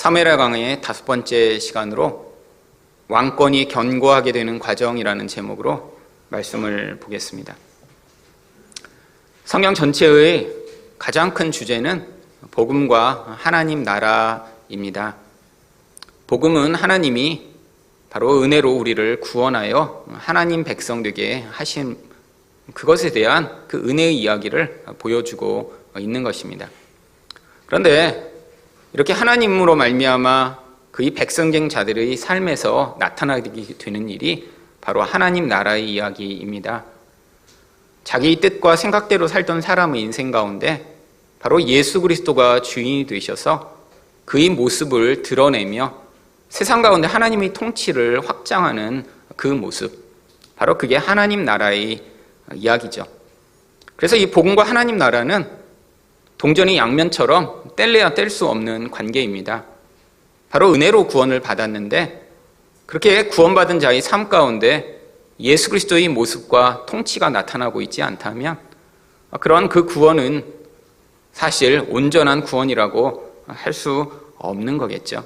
사무엘하 강의 5번째 시간으로 왕권이 견고하게 되는 과정이라는 제목으로 말씀을 보겠습니다. 성경 전체의 가장 큰 주제는 복음과 하나님 나라입니다. 복음은 하나님이 바로 은혜로 우리를 구원하여 하나님 백성 되게 하신 그것에 대한 그 은혜의 이야기를 보여주고 있는 것입니다. 그런데 이렇게 하나님으로 말미암아 그의 백성된 자들의 삶에서 나타나게 되는 일이 바로 하나님 나라의 이야기입니다. 자기 뜻과 생각대로 살던 사람의 인생 가운데 바로 예수 그리스도가 주인이 되셔서 그의 모습을 드러내며 세상 가운데 하나님의 통치를 확장하는 그 모습, 바로 그게 하나님 나라의 이야기죠. 그래서 이 복음과 하나님 나라는 동전의 양면처럼 뗄래야 뗄 수 없는 관계입니다. 바로 은혜로 구원을 받았는데 그렇게 구원받은 자의 삶 가운데 예수 그리스도의 모습과 통치가 나타나고 있지 않다면 그런 그 구원은 사실 온전한 구원이라고 할 수 없는 거겠죠.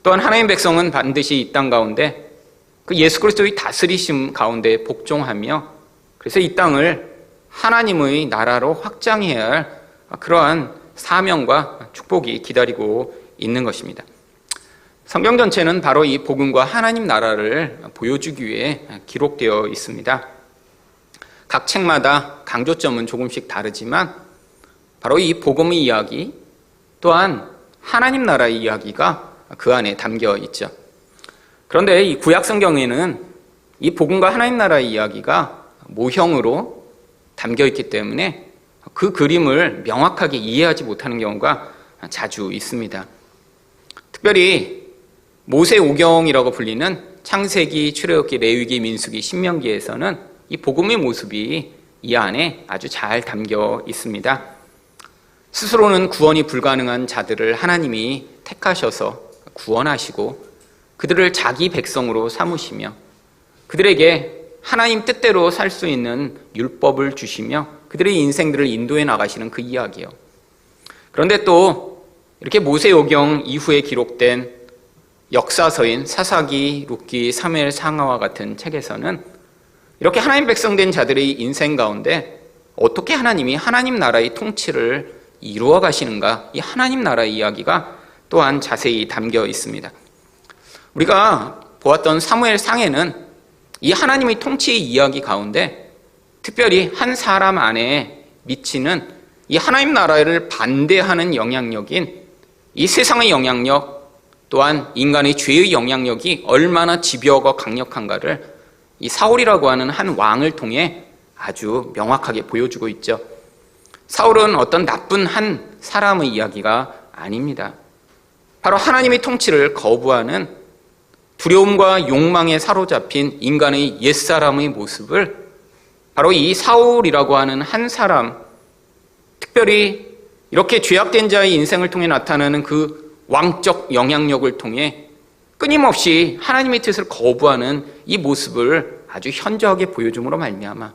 또한 하나님의 백성은 반드시 이 땅 가운데 그 예수 그리스도의 다스리심 가운데 복종하며 그래서 이 땅을 하나님의 나라로 확장해야 할 그러한 사명과 축복이 기다리고 있는 것입니다. 성경 전체는 바로 이 복음과 하나님 나라를 보여주기 위해 기록되어 있습니다. 각 책마다 강조점은 조금씩 다르지만 바로 이 복음의 이야기 또한 하나님 나라의 이야기가 그 안에 담겨 있죠. 그런데 이 구약 성경에는 이 복음과 하나님 나라의 이야기가 모형으로 담겨 있기 때문에 그 그림을 명확하게 이해하지 못하는 경우가 자주 있습니다. 특별히 모세 오경이라고 불리는 창세기, 출애굽기, 레위기, 민수기, 신명기에서는 이 복음의 모습이 이 안에 아주 잘 담겨 있습니다. 스스로는 구원이 불가능한 자들을 하나님이 택하셔서 구원하시고 그들을 자기 백성으로 삼으시며 그들에게 하나님 뜻대로 살 수 있는 율법을 주시며 그들의 인생들을 인도해 나가시는 그 이야기예요. 그런데 또 이렇게 모세오경 이후에 기록된 역사서인 사사기, 룻기, 사무엘 상하와 같은 책에서는 이렇게 하나님 백성된 자들의 인생 가운데 어떻게 하나님이 하나님 나라의 통치를 이루어 가시는가, 이 하나님 나라의 이야기가 또한 자세히 담겨 있습니다. 우리가 보았던 사무엘 상에는 이 하나님의 통치의 이야기 가운데 특별히 한 사람 안에 미치는 이 하나님 나라를 반대하는 영향력인 이 세상의 영향력 또한 인간의 죄의 영향력이 얼마나 집요하고 강력한가를 이 사울이라고 하는 한 왕을 통해 아주 명확하게 보여주고 있죠. 사울은 어떤 나쁜 한 사람의 이야기가 아닙니다. 바로 하나님의 통치를 거부하는 두려움과 욕망에 사로잡힌 인간의 옛사람의 모습을 바로 이 사울이라고 하는 한 사람, 특별히 이렇게 죄악된 자의 인생을 통해 나타나는 그 왕적 영향력을 통해 끊임없이 하나님의 뜻을 거부하는 이 모습을 아주 현저하게 보여줌으로 말미암아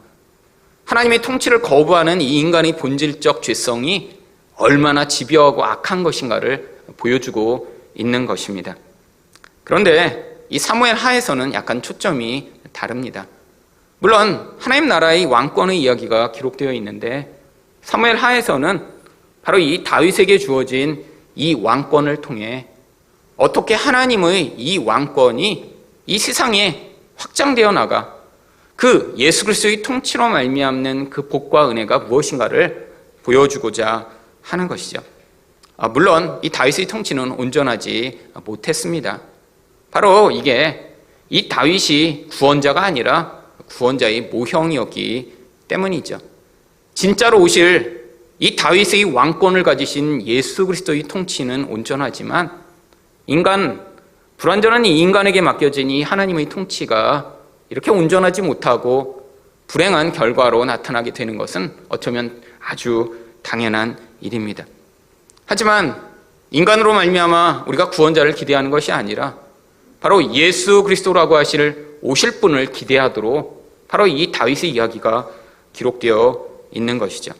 하나님의 통치를 거부하는 이 인간의 본질적 죄성이 얼마나 집요하고 악한 것인가를 보여주고 있는 것입니다. 그런데 이 사무엘 하에서는 약간 초점이 다릅니다. 물론 하나님 나라의 왕권의 이야기가 기록되어 있는데 사무엘 하에서는 바로 이 다윗에게 주어진 이 왕권을 통해 어떻게 하나님의 이 왕권이 이 세상에 확장되어 나가 그 예수 그리스도의 통치로 말미암는 그 복과 은혜가 무엇인가를 보여주고자 하는 것이죠. 물론 이 다윗의 통치는 온전하지 못했습니다. 바로 이게 이 다윗이 구원자가 아니라 구원자의 모형이었기 때문이죠. 진짜로 오실 이 다윗의 왕권을 가지신 예수 그리스도의 통치는 온전하지만 불완전한 이 인간에게 맡겨진 이 하나님의 통치가 이렇게 온전하지 못하고 불행한 결과로 나타나게 되는 것은 어쩌면 아주 당연한 일입니다. 하지만 인간으로 말미암아 우리가 구원자를 기대하는 것이 아니라 바로 예수 그리스도라고 하실 오실 분을 기대하도록 바로 이 다윗의 이야기가 기록되어 있는 것이죠.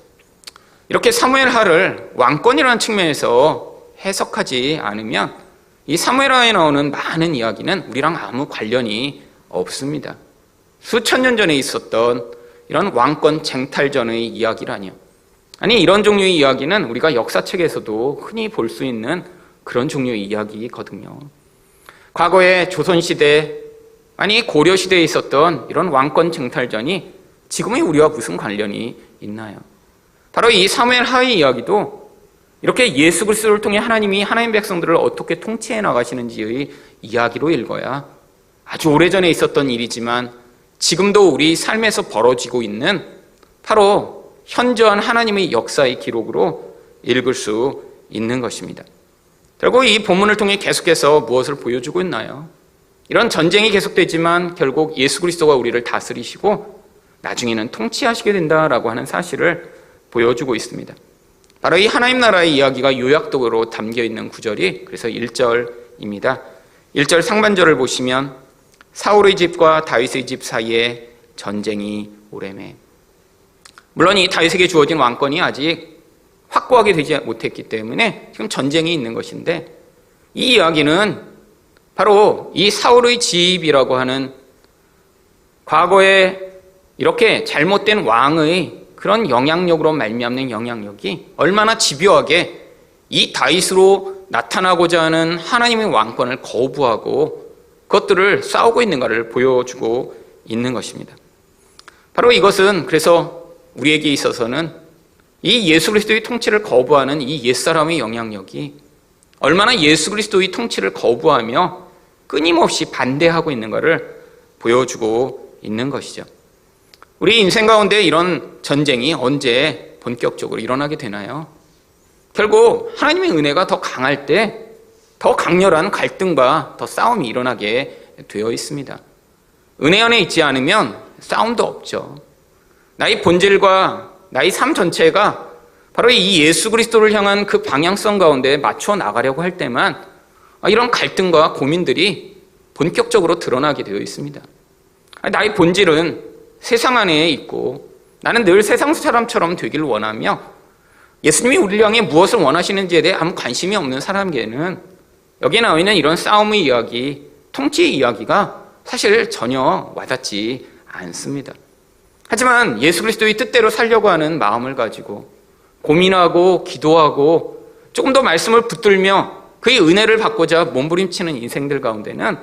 이렇게 사무엘하를 왕권이라는 측면에서 해석하지 않으면 이 사무엘하에 나오는 많은 이야기는 우리랑 아무 관련이 없습니다. 수천 년 전에 있었던 이런 왕권 쟁탈전의 이야기라니요. 아니, 이런 종류의 이야기는 우리가 역사책에서도 흔히 볼 수 있는 그런 종류의 이야기거든요. 과거에 조선시대, 아니 고려시대에 있었던 이런 왕권 쟁탈전이 지금의 우리와 무슨 관련이 있나요? 바로 이 사무엘 하의 이야기도 이렇게 예수 그리스도를 통해 하나님이 하나님 백성들을 어떻게 통치해 나가시는지의 이야기로 읽어야 아주 오래전에 있었던 일이지만 지금도 우리 삶에서 벌어지고 있는 바로 현저한 하나님의 역사의 기록으로 읽을 수 있는 것입니다. 결국 이 본문을 통해 계속해서 무엇을 보여주고 있나요? 이런 전쟁이 계속되지만 결국 예수 그리스도가 우리를 다스리시고 나중에는 통치하시게 된다라고 하는 사실을 보여주고 있습니다. 바로 이 하나님 나라의 이야기가 요약적으로 담겨 있는 구절이 그래서 1절입니다. 1절 상반절을 보시면 사울의 집과 다윗의 집 사이에 전쟁이 오래매. 물론 이 다윗에게 주어진 왕권이 아직 확고하게 되지 못했기 때문에 지금 전쟁이 있는 것인데, 이 이야기는 바로 이 사울의 집이라고 하는 과거에 이렇게 잘못된 왕의 그런 영향력으로 말미암는 영향력이 얼마나 집요하게 이 다윗으로 나타나고자 하는 하나님의 왕권을 거부하고 그것들을 싸우고 있는가를 보여주고 있는 것입니다. 바로 이것은 그래서 우리에게 있어서는 이 예수 그리스도의 통치를 거부하는 이 옛사람의 영향력이 얼마나 예수 그리스도의 통치를 거부하며 끊임없이 반대하고 있는가를 보여주고 있는 것이죠. 우리 인생 가운데 이런 전쟁이 언제 본격적으로 일어나게 되나요? 결국 하나님의 은혜가 더 강할 때 더 강렬한 갈등과 더 싸움이 일어나게 되어 있습니다. 은혜 안에 있지 않으면 싸움도 없죠. 나의 본질과 나의 삶 전체가 바로 이 예수 그리스도를 향한 그 방향성 가운데 맞춰 나가려고 할 때만 이런 갈등과 고민들이 본격적으로 드러나게 되어 있습니다. 나의 본질은 세상 안에 있고 나는 늘 세상 사람처럼 되기를 원하며 예수님이 우리를 향해 무엇을 원하시는지에 대해 아무 관심이 없는 사람에게는 여기에 나와 있는 이런 싸움의 이야기, 통치의 이야기가 사실 전혀 와닿지 않습니다. 하지만 예수 그리스도의 뜻대로 살려고 하는 마음을 가지고 고민하고 기도하고 조금 더 말씀을 붙들며 그의 은혜를 받고자 몸부림치는 인생들 가운데는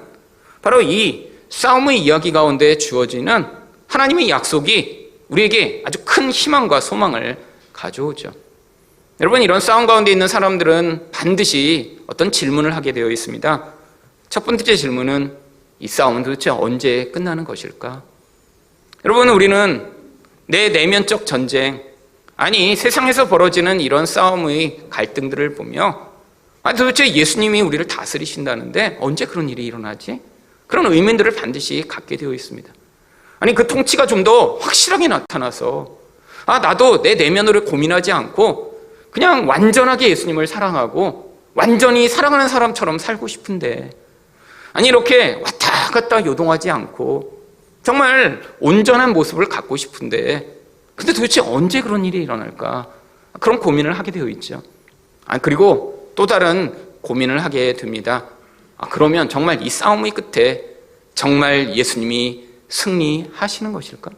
바로 이 싸움의 이야기 가운데 주어지는 하나님의 약속이 우리에게 아주 큰 희망과 소망을 가져오죠. 여러분, 이런 싸움 가운데 있는 사람들은 반드시 어떤 질문을 하게 되어 있습니다. 첫 번째 질문은 이 싸움은 도대체 언제 끝나는 것일까? 여러분, 우리는 내 내면적 전쟁, 아니 세상에서 벌어지는 이런 싸움의 갈등들을 보며 도대체 예수님이 우리를 다스리신다는데 언제 그런 일이 일어나지? 그런 의문들을 반드시 갖게 되어 있습니다. 아니 그 통치가 좀 더 확실하게 나타나서 나도 내 내면으로 고민하지 않고 그냥 완전하게 예수님을 사랑하고 완전히 사랑하는 사람처럼 살고 싶은데, 아니 이렇게 왔다 갔다 요동하지 않고 정말 온전한 모습을 갖고 싶은데 근데 도대체 언제 그런 일이 일어날까? 그런 고민을 하게 되어 있죠. 그리고 또 다른 고민을 하게 됩니다. 그러면 정말 이 싸움의 끝에 정말 예수님이 승리하시는 것일까?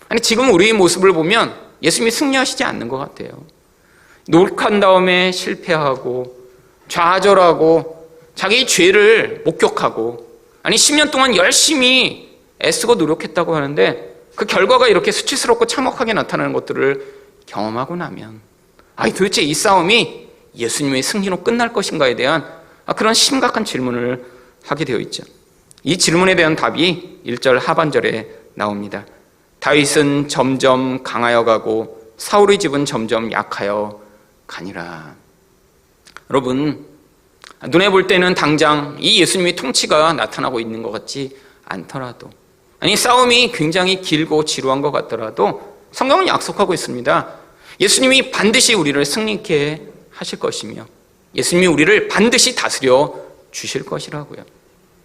아니 지금 우리의 모습을 보면 예수님이 승리하시지 않는 것 같아요. 노력한 다음에 실패하고 좌절하고 자기 죄를 목격하고, 아니 10년 동안 열심히 애쓰고 노력했다고 하는데 그 결과가 이렇게 수치스럽고 참혹하게 나타나는 것들을 경험하고 나면 도대체 이 싸움이 예수님의 승리로 끝날 것인가에 대한 그런 심각한 질문을 하게 되어 있죠. 이 질문에 대한 답이 1절 하반절에 나옵니다. 다윗은 점점 강하여 가고 사울의 집은 점점 약하여 가니라. 여러분, 눈에 볼 때는 당장 이 예수님의 통치가 나타나고 있는 것 같지 않더라도, 아니 싸움이 굉장히 길고 지루한 것 같더라도 성경은 약속하고 있습니다. 예수님이 반드시 우리를 승리케 하실 것이며 예수님이 우리를 반드시 다스려 주실 것이라고요.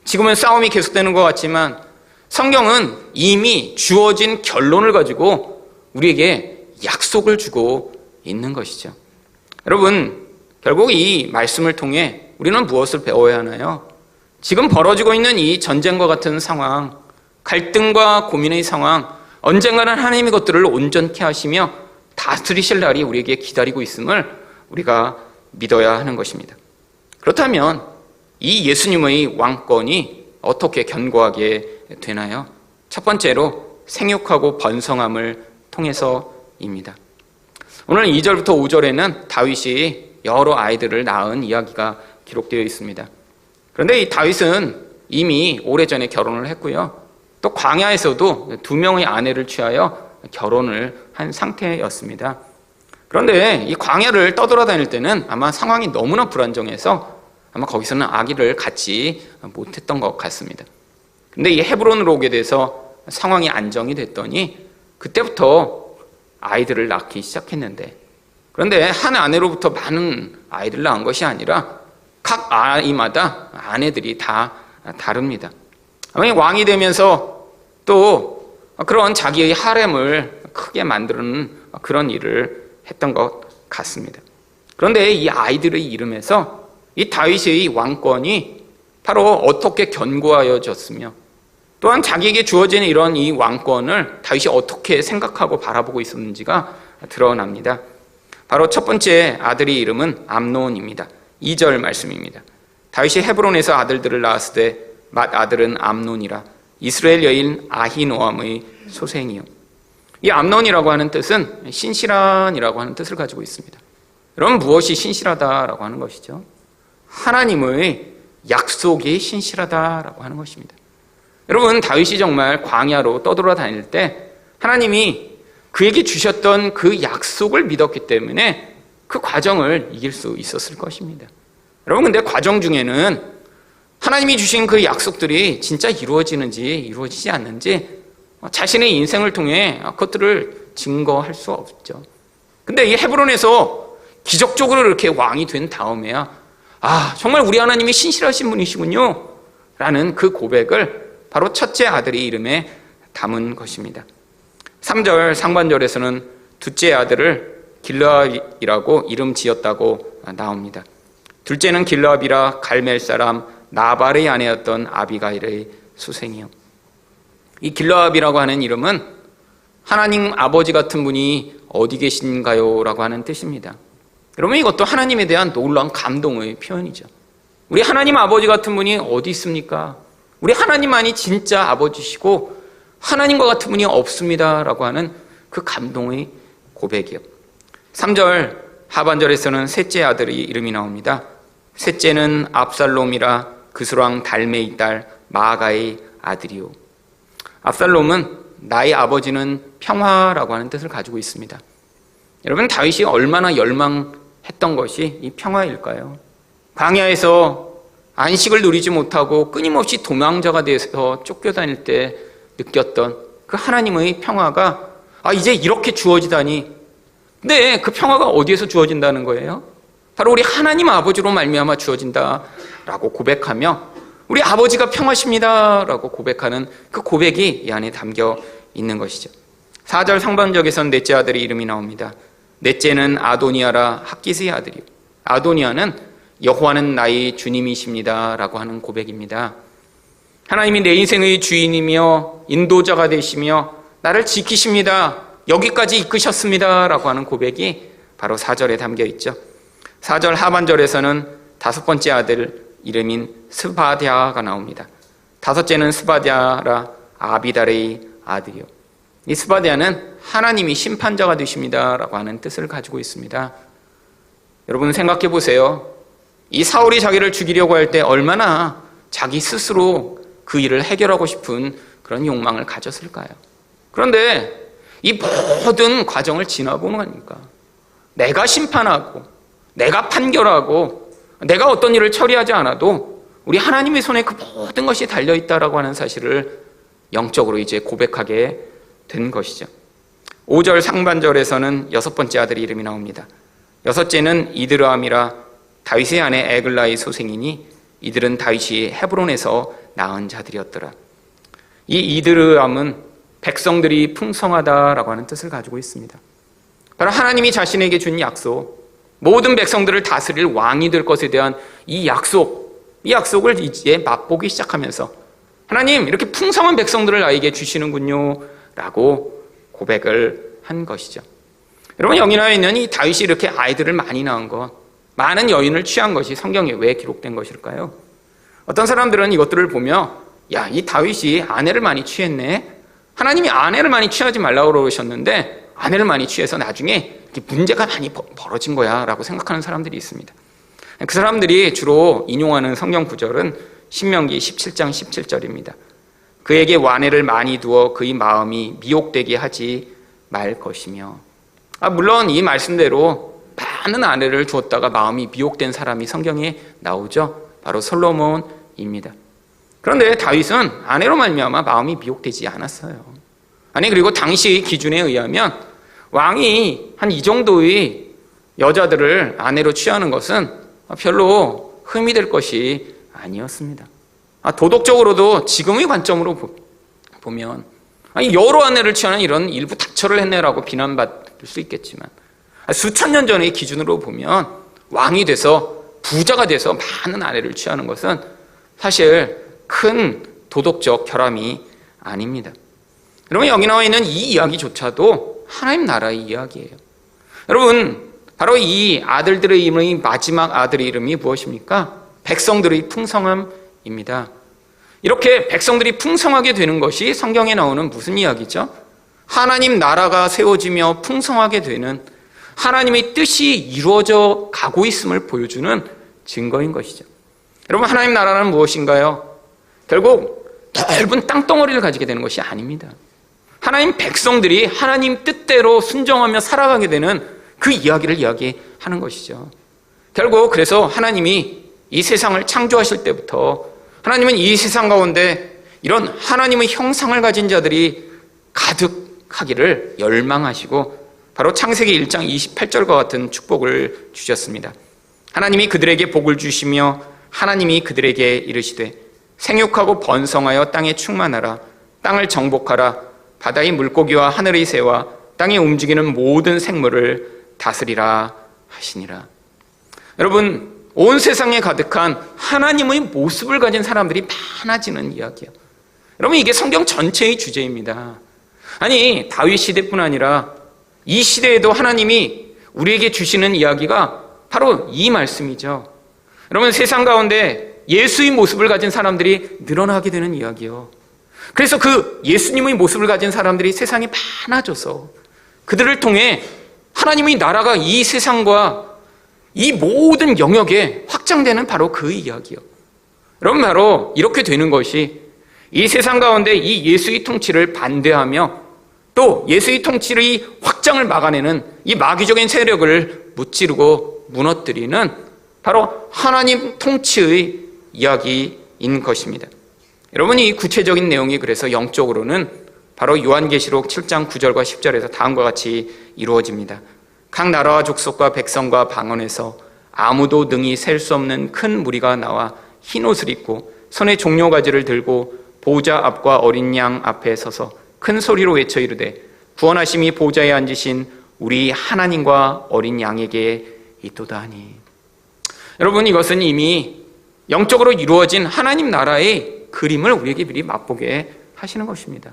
지금은 싸움이 계속되는 것 같지만 성경은 이미 주어진 결론을 가지고 우리에게 약속을 주고 있는 것이죠. 여러분, 결국 이 말씀을 통해 우리는 무엇을 배워야 하나요? 지금 벌어지고 있는 이 전쟁과 같은 상황, 갈등과 고민의 상황, 언젠가는 하나님의 것들을 온전케 하시며 다스리실 날이 우리에게 기다리고 있음을 우리가 믿어야 하는 것입니다. 그렇다면 이 예수님의 왕권이 어떻게 견고하게 되나요? 첫 번째로 생육하고 번성함을 통해서입니다. 오늘 2절부터 5절에는 다윗이 여러 아이들을 낳은 이야기가 기록되어 있습니다. 그런데 이 다윗은 이미 오래전에 결혼을 했고요. 또 광야에서도 2명의 아내를 취하여 결혼을 한 상태였습니다. 그런데 이 광야를 떠돌아다닐 때는 아마 상황이 너무나 불안정해서 아마 거기서는 아기를 갖지 못했던 것 같습니다. 근데 이 헤브론으로 오게 돼서 상황이 안정이 됐더니 그때부터 아이들을 낳기 시작했는데, 그런데 한 아내로부터 많은 아이들을 낳은 것이 아니라 각 아이마다 아내들이 다 다릅니다. 왕이 되면서 또 그런 자기의 하렘을 크게 만드는 그런 일을 했던 것 같습니다. 그런데 이 아이들의 이름에서 이 다윗의 왕권이 바로 어떻게 견고하여졌으며 또한 자기에게 주어진 이런 이 왕권을 다윗이 어떻게 생각하고 바라보고 있었는지가 드러납니다. 바로 첫 번째 아들의 이름은 암논입니다. 2절 말씀입니다. 다윗이 헤브론에서 아들들을 낳았을 때 맏아들은 암논이라 이스라엘 여인 아히노암의 소생이요. 이 암논이라고 하는 뜻은 신실한이라고 하는 뜻을 가지고 있습니다. 여러분, 무엇이 신실하다라고 하는 것이죠? 하나님의 약속이 신실하다라고 하는 것입니다. 여러분, 다윗이 정말 광야로 떠돌아다닐 때 하나님이 그에게 주셨던 그 약속을 믿었기 때문에 그 과정을 이길 수 있었을 것입니다. 여러분, 근데 과정 중에는 하나님이 주신 그 약속들이 진짜 이루어지는지 이루어지지 않는지 자신의 인생을 통해 그것들을 증거할 수 없죠. 근데 이 헤브론에서 기적적으로 이렇게 왕이 된 다음에야 정말 우리 하나님이 신실하신 분이시군요 라는 그 고백을 바로 첫째 아들의 이름에 담은 것입니다. 3절 상반절에서는 둘째 아들을 길르압이라고 이름 지었다고 나옵니다. 둘째는 길르압이라 갈멜 사람 나발의 아내였던 아비가일의 수생이요. 이 길르압이라고 하는 이름은 하나님 아버지 같은 분이 어디 계신가요? 라고 하는 뜻입니다. 여러분, 이것도 하나님에 대한 놀라운 감동의 표현이죠. 우리 하나님 아버지 같은 분이 어디 있습니까? 우리 하나님만이 진짜 아버지시고 하나님과 같은 분이 없습니다 라고 하는 그 감동의 고백이요. 3절 하반절에서는 셋째 아들의 이름이 나옵니다. 셋째는 압살롬이라 그스왕 달메의 딸 마아가의 아들이요. 압살롬은 나의 아버지는 평화라고 하는 뜻을 가지고 있습니다. 여러분, 다윗이 얼마나 열망했던 것이 이 평화일까요? 광야에서 안식을 누리지 못하고 끊임없이 도망자가 돼서 쫓겨다닐 때 느꼈던 그 하나님의 평화가 이제 이렇게 주어지다니. 근데 그 평화가 어디에서 주어진다는 거예요? 바로 우리 하나님 아버지로 말미암아 주어진다라고 고백하며 우리 아버지가 평화십니다라고 고백하는 그 고백이 이 안에 담겨 있는 것이죠. 4절 상반절에서는 넷째 아들의 이름이 나옵니다. 넷째는 아도니아라 학기스의 아들이요. 아도니아는 여호와는 나의 주님이십니다 라고 하는 고백입니다. 하나님이 내 인생의 주인이며 인도자가 되시며 나를 지키십니다, 여기까지 이끄셨습니다 라고 하는 고백이 바로 4절에 담겨 있죠. 4절 하반절에서는 다섯 번째 아들 이름인 스바랴가 나옵니다. 다섯째는 스바랴라 아비달의 아들이요. 이 스바랴는 하나님이 심판자가 되십니다 라고 하는 뜻을 가지고 있습니다. 여러분, 생각해 보세요. 이 사울이 자기를 죽이려고 할 때 얼마나 자기 스스로 그 일을 해결하고 싶은 그런 욕망을 가졌을까요? 그런데 이 모든 과정을 지나보는 거니까 내가 심판하고 내가 판결하고 내가 어떤 일을 처리하지 않아도 우리 하나님의 손에 그 모든 것이 달려있다라고 하는 사실을 영적으로 이제 고백하게 된 것이죠. 5절 상반절에서는 여섯 번째 아들의 이름이 나옵니다. 여섯째는 이드르암이라 다윗의 아내 에글라의 소생이니 이들은 다윗이 헤브론에서 낳은 자들이었더라. 이 이드르암은 백성들이 풍성하다라고 하는 뜻을 가지고 있습니다. 바로 하나님이 자신에게 준 약속, 모든 백성들을 다스릴 왕이 될 것에 대한 이 약속을 이제 맛보기 시작하면서 하나님 이렇게 풍성한 백성들을 나에게 주시는군요 라고 고백을 한 것이죠. 여러분, 여기 나와 있는 이 다윗이 이렇게 아이들을 많이 낳은 것, 많은 여인을 취한 것이 성경에 왜 기록된 것일까요? 어떤 사람들은 이것들을 보며 야, 이 다윗이 아내를 많이 취했네, 하나님이 아내를 많이 취하지 말라고 그러셨는데 아내를 많이 취해서 나중에 문제가 많이 벌어진 거야 라고 생각하는 사람들이 있습니다. 그 사람들이 주로 인용하는 성경 구절은 신명기 17장 17절입니다. 그에게 완해를 많이 두어 그의 마음이 미혹되게 하지 말 것이며. 물론 이 말씀대로 많은 아내를 주었다가 마음이 미혹된 사람이 성경에 나오죠. 바로 솔로몬입니다. 그런데 다윗은 아내로 말미암아 마음이 미혹되지 않았어요. 그리고 당시 기준에 의하면 왕이 한 이 정도의 여자들을 아내로 취하는 것은 별로 흠이 될 것이 아니었습니다. 도덕적으로도 지금의 관점으로 보면 여러 아내를 취하는 이런 일부 다처를 했네라고 비난받을 수 있겠지만 수천 년 전의 기준으로 보면 왕이 돼서 부자가 돼서 많은 아내를 취하는 것은 사실 큰 도덕적 결함이 아닙니다. 여러분, 여기 나와 있는 이 이야기조차도 하나님 나라의 이야기예요. 여러분, 바로 이 아들들의 이름의 마지막 아들의 이름이 무엇입니까? 백성들의 풍성함입니다. 이렇게 백성들이 풍성하게 되는 것이 성경에 나오는 무슨 이야기죠? 하나님 나라가 세워지며 풍성하게 되는 하나님의 뜻이 이루어져 가고 있음을 보여주는 증거인 것이죠. 여러분, 하나님 나라는 무엇인가요? 결국 넓은 땅덩어리를 가지게 되는 것이 아닙니다. 하나님 백성들이 하나님 뜻대로 순종하며 살아가게 되는 그 이야기를 이야기하는 것이죠. 결국 그래서 하나님이 이 세상을 창조하실 때부터 하나님은 이 세상 가운데 이런 하나님의 형상을 가진 자들이 가득하기를 열망하시고 바로 창세기 1장 28절과 같은 축복을 주셨습니다. 하나님이 그들에게 복을 주시며 하나님이 그들에게 이르시되 생육하고 번성하여 땅에 충만하라. 땅을 정복하라. 바다의 물고기와 하늘의 새와 땅에 움직이는 모든 생물을 다스리라 하시니라. 여러분, 온 세상에 가득한 하나님의 모습을 가진 사람들이 많아지는 이야기예요. 여러분, 이게 성경 전체의 주제입니다. 다윗 시대뿐 아니라 이 시대에도 하나님이 우리에게 주시는 이야기가 바로 이 말씀이죠. 여러분, 세상 가운데 예수의 모습을 가진 사람들이 늘어나게 되는 이야기요. 그래서 그 예수님의 모습을 가진 사람들이 세상에 많아져서 그들을 통해 하나님의 나라가 이 세상과 이 모든 영역에 확장되는 바로 그 이야기요. 여러분, 바로 이렇게 되는 것이 이 세상 가운데 이 예수의 통치를 반대하며 또 예수의 통치의 확장을 막아내는 이 마귀적인 세력을 무찌르고 무너뜨리는 바로 하나님 통치의 이야기인 것입니다. 여러분, 이 구체적인 내용이 그래서 영적으로는 바로 요한계시록 7장 9절과 10절에서 다음과 같이 이루어집니다. 각 나라와 족속과 백성과 방언에서 아무도 능히 셀 수 없는 큰 무리가 나와 흰 옷을 입고 손에 종려가지를 들고 보호자 앞과 어린 양 앞에 서서 큰 소리로 외쳐 이르되 구원하심이 보호자에 앉으신 우리 하나님과 어린 양에게 있도다 하니. 여러분, 이것은 이미 영적으로 이루어진 하나님 나라의 그림을 우리에게 미리 맛보게 하시는 것입니다.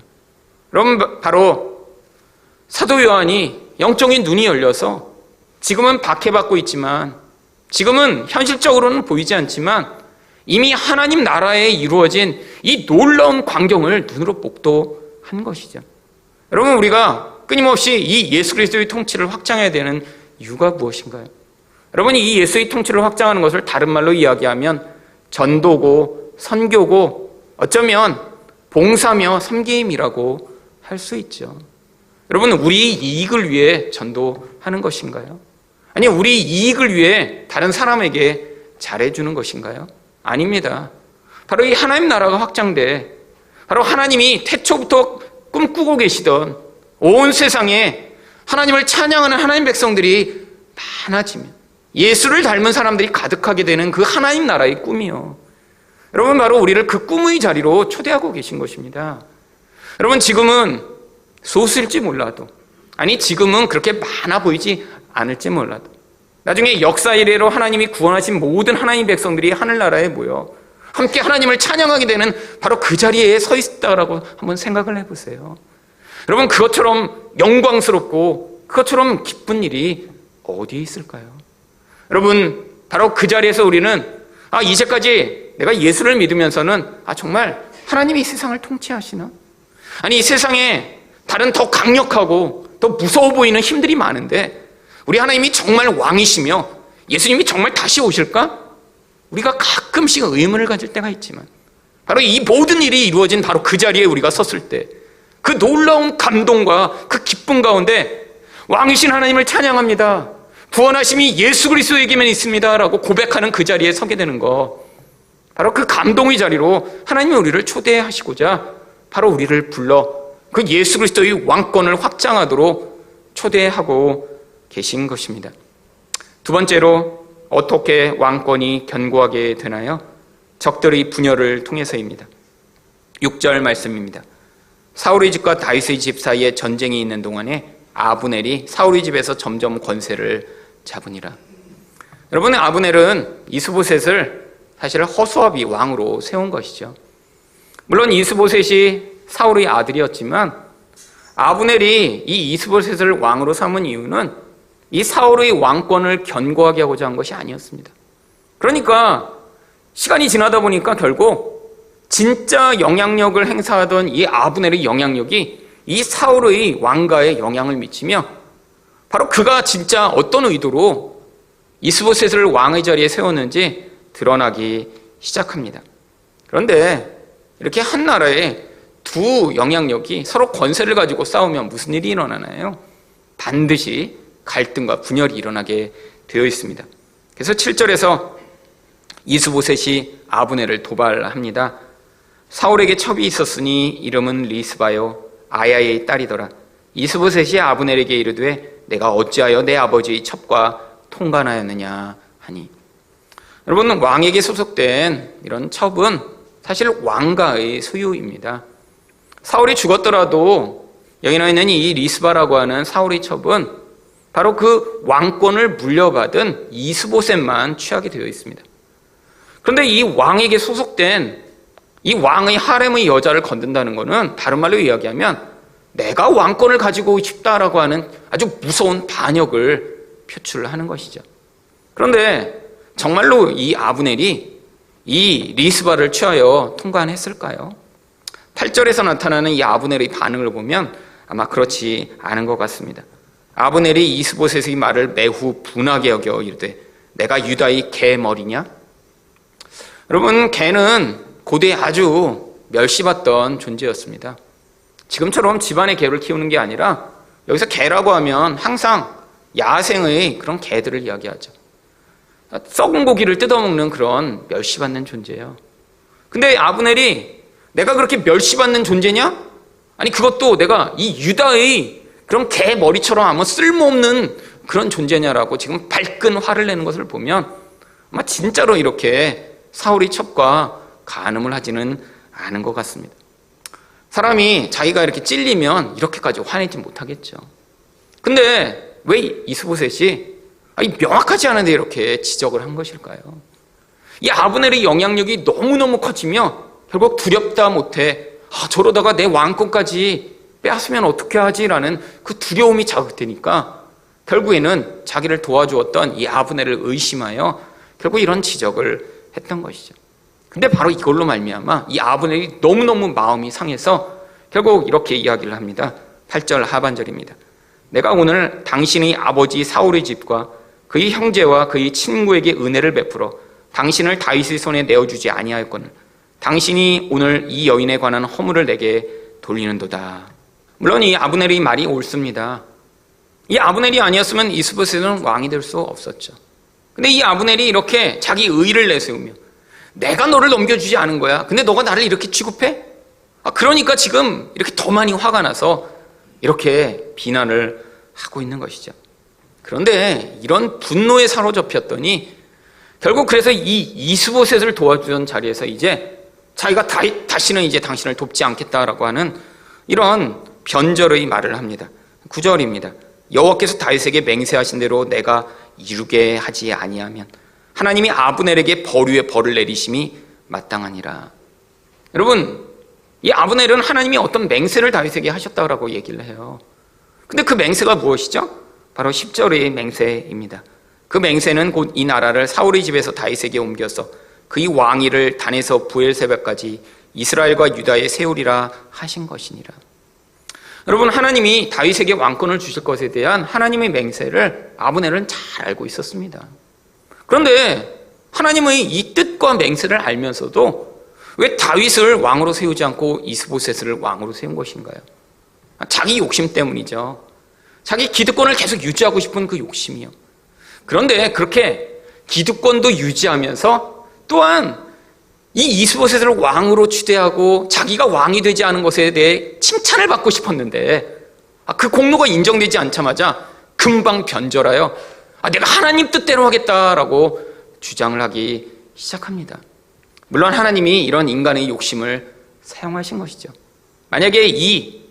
여러분, 바로 사도 요한이 영적인 눈이 열려서 지금은 박해받고 있지만, 지금은 현실적으로는 보이지 않지만 이미 하나님 나라에 이루어진 이 놀라운 광경을 눈으로 목도한 것이죠. 여러분, 우리가 끊임없이 이 예수 그리스도의 통치를 확장해야 되는 이유가 무엇인가요? 여러분, 이 예수의 통치를 확장하는 것을 다른 말로 이야기하면 전도고 선교고 어쩌면 봉사며 섬김이라고 할 수 있죠. 여러분, 우리 이익을 위해 전도하는 것인가요? 아니, 우리 이익을 위해 다른 사람에게 잘해주는 것인가요? 아닙니다. 바로 이 하나님 나라가 확장돼 바로 하나님이 태초부터 꿈꾸고 계시던 온 세상에 하나님을 찬양하는 하나님 백성들이 많아지면 예수를 닮은 사람들이 가득하게 되는 그 하나님 나라의 꿈이요. 여러분, 바로 우리를 그 꿈의 자리로 초대하고 계신 것입니다. 여러분, 지금은 소수일지 몰라도, 지금은 그렇게 많아 보이지 않을지 몰라도, 나중에 역사 이래로 하나님이 구원하신 모든 하나님 백성들이 하늘나라에 모여 함께 하나님을 찬양하게 되는 바로 그 자리에 서 있다라고 한번 생각을 해보세요. 여러분, 그것처럼 영광스럽고 그것처럼 기쁜 일이 어디에 있을까요? 여러분, 바로 그 자리에서 우리는 이제까지 내가 예수를 믿으면서는 정말 하나님이 이 세상을 통치하시나? 아니, 이 세상에 다른 더 강력하고 더 무서워 보이는 힘들이 많은데 우리 하나님이 정말 왕이시며 예수님이 정말 다시 오실까? 우리가 가끔씩 의문을 가질 때가 있지만 바로 이 모든 일이 이루어진 바로 그 자리에 우리가 섰을 때 그 놀라운 감동과 그 기쁨 가운데 왕이신 하나님을 찬양합니다. 구원하심이 예수 그리스도에게만 있습니다 라고 고백하는 그 자리에 서게 되는 거, 바로 그 감동의 자리로 하나님이 우리를 초대하시고자 바로 우리를 불러 그 예수 그리스도의 왕권을 확장하도록 초대하고 계신 것입니다. 두 번째로 어떻게 왕권이 견고하게 되나요? 적들의 분열을 통해서입니다. 6절 말씀입니다. 사울의 집과 다윗의 집 사이에 전쟁이 있는 동안에 아브넬이 사울의 집에서 점점 권세를 잡으니라. 여러분, 아브넬은 이스보셋을 사실 허수아비 왕으로 세운 것이죠. 물론 이스보셋이 사울의 아들이었지만 아브넬이 이 이스보셋을 왕으로 삼은 이유는 이 사울의 왕권을 견고하게 하고자 한 것이 아니었습니다. 그러니까 시간이 지나다 보니까 결국 진짜 영향력을 행사하던 이 아브넬의 영향력이 이 사울의 왕가에 영향을 미치며 바로 그가 진짜 어떤 의도로 이스보셋을 왕의 자리에 세웠는지 드러나기 시작합니다. 그런데 이렇게 한 나라에 두 영향력이 서로 권세를 가지고 싸우면 무슨 일이 일어나나요? 반드시 갈등과 분열이 일어나게 되어 있습니다. 그래서 7절에서 이스보셋이 아브넬을 도발합니다. 사울에게 첩이 있었으니 이름은 리스바요 아야의 딸이더라. 이스보셋이 아브넬에게 이르되 내가 어찌하여 내 아버지의 첩과 통관하였느냐 하니. 여러분, 왕에게 소속된 이런 첩은 사실 왕가의 소유입니다. 사울이 죽었더라도 여기 나와 있는 이 리스바라고 하는 사울의 첩은 바로 그 왕권을 물려받은 이스보셋만 취하게 되어 있습니다. 그런데 이 왕에게 소속된 이 왕의 하렘의 여자를 건든다는 것은 다른 말로 이야기하면 내가 왕권을 가지고 싶다라고 하는 아주 무서운 반역을 표출하는 것이죠. 그런데 정말로 이 아브넬이 이 리스바를 취하여 통관했을까요? 8절에서 나타나는 이 아브넬의 반응을 보면 아마 그렇지 않은 것 같습니다. 아브넬이 이스보셋의 말을 매우 분하게 여겨 이르되 내가 유다의 개 머리냐? 여러분, 개는 고대에 아주 멸시받던 존재였습니다. 지금처럼 집안의 개를 키우는 게 아니라 여기서 개라고 하면 항상 야생의 그런 개들을 이야기하죠. 썩은 고기를 뜯어먹는 그런 멸시받는 존재예요. 근데 아브넬이 내가 그렇게 멸시받는 존재냐? 아니, 그것도 내가 이 유다의 그런 개 머리처럼 아무 쓸모없는 그런 존재냐라고 지금 발끈 화를 내는 것을 보면 아마 진짜로 이렇게 사울의 첩과 간음을 하지는 않은 것 같습니다. 사람이 자기가 이렇게 찔리면 이렇게까지 화내지 못하겠죠. 근데 왜 이스보셋이 명확하지 않은데 이렇게 지적을 한 것일까요? 이 아브넬의 영향력이 너무너무 커지며 결국 두렵다 못해 저러다가 내 왕권까지 빼앗으면 어떻게 하지라는 그 두려움이 자극되니까 결국에는 자기를 도와주었던 이 아브넬을 의심하여 결국 이런 지적을 했던 것이죠. 근데 바로 이걸로 말미암아 이 아브넬이 너무너무 마음이 상해서 결국 이렇게 이야기를 합니다. 8절 하반절입니다. 내가 오늘 당신의 아버지 사울의 집과 그의 형제와 그의 친구에게 은혜를 베풀어 당신을 다윗의 손에 내어주지 아니하였거늘 당신이 오늘 이 여인에 관한 허물을 내게 돌리는도다. 물론 이 아브넬의 말이 옳습니다. 이 아브넬이 아니었으면 이스보셋은 왕이 될 수 없었죠. 근데 이 아브넬이 이렇게 자기 의의를 내세우며 내가 너를 넘겨주지 않은 거야. 근데 너가 나를 이렇게 취급해? 그러니까 지금 이렇게 더 많이 화가 나서 이렇게 비난을 하고 있는 것이죠. 그런데 이런 분노에 사로잡혔더니 결국 그래서 이 이스보셋을 도와주던 자리에서 이제 자기가 다시는 이제 당신을 돕지 않겠다라고 하는 이런 변절의 말을 합니다. 9절입니다. 여호와께서 다윗에게 맹세하신 대로 내가 이루게 하지 아니하면 하나님이 아브넬에게 벌 위에 벌을 내리심이 마땅하니라. 여러분, 이 아브넬은 하나님이 어떤 맹세를 다윗에게 하셨다고 얘기를 해요. 근데 그 맹세가 무엇이죠? 바로 10절의 맹세입니다. 그 맹세는 곧 이 나라를 사울의 집에서 다윗에게 옮겨서 그의 왕위를 단에서 부엘세바까지 이스라엘과 유다에 세우리라 하신 것이니라. 여러분, 하나님이 다윗에게 왕권을 주실 것에 대한 하나님의 맹세를 아브넬은 잘 알고 있었습니다. 그런데 하나님의 이 뜻과 맹세를 알면서도 왜 다윗을 왕으로 세우지 않고 이스보셋을 왕으로 세운 것인가요? 자기 욕심 때문이죠. 자기 기득권을 계속 유지하고 싶은 그 욕심이요. 그런데 그렇게 기득권도 유지하면서 또한 이 이스보셋을 왕으로 추대하고 자기가 왕이 되지 않은 것에 대해 칭찬을 받고 싶었는데 그 공로가 인정되지 않자마자 금방 변절하여 내가 하나님 뜻대로 하겠다라고 주장을 하기 시작합니다. 물론 하나님이 이런 인간의 욕심을 사용하신 것이죠. 만약에 이